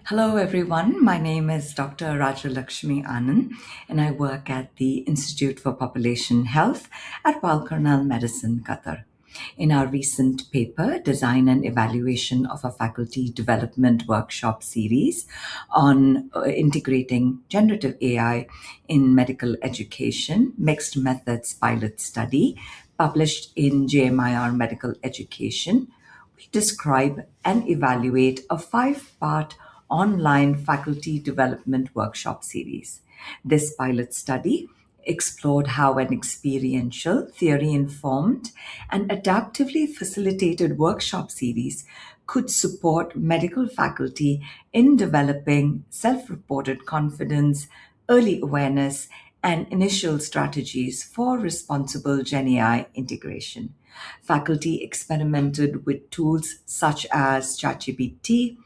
Hello, everyone. My name is Dr. Rajalakshmi Anand, and I work at the Institute for Population Health at Weill Cornell Medicine-Qatar. In our recent paper, Design and Evaluation of a Faculty Development Workshop series on integrating generative AI in medical education, mixed methods pilot study, published in JMIR Medical Education, we describe and evaluate a five-part online faculty development workshop series. This pilot study explored how an experiential, theory informed, and adaptively facilitated workshop series could support medical faculty in developing self reported confidence, early awareness, and initial strategies for responsible GenAI integration. Faculty experimented with tools such as ChatGPT,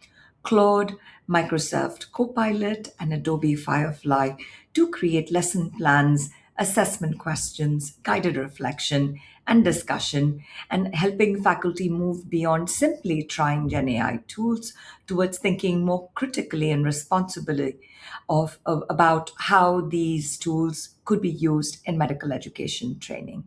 Claude, Microsoft Copilot, and Adobe Firefly to create lesson plans, assessment questions, guided reflection, and discussion, and helping faculty move beyond simply trying GenAI tools towards thinking more critically and responsibly about how these tools could be used in medical education training.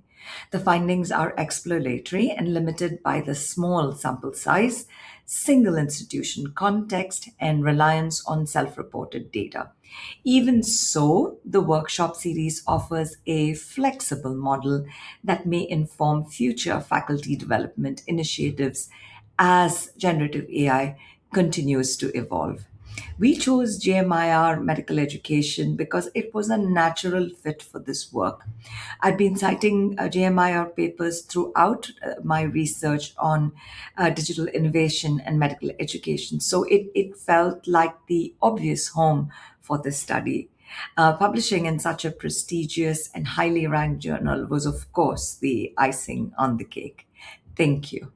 The findings are exploratory and limited by the small sample size, single institution context, and reliance on self reported data. Even so, the workshop series offers a flexible model that may inform future faculty development initiatives as generative AI continues to evolve. We chose JMIR medical education because it was a natural fit for this work. I've been citing JMIR papers throughout my research on digital innovation and medical education, so it felt like the obvious home for this study. Publishing in such a prestigious and highly ranked journal was, of course, the icing on the cake. Thank you.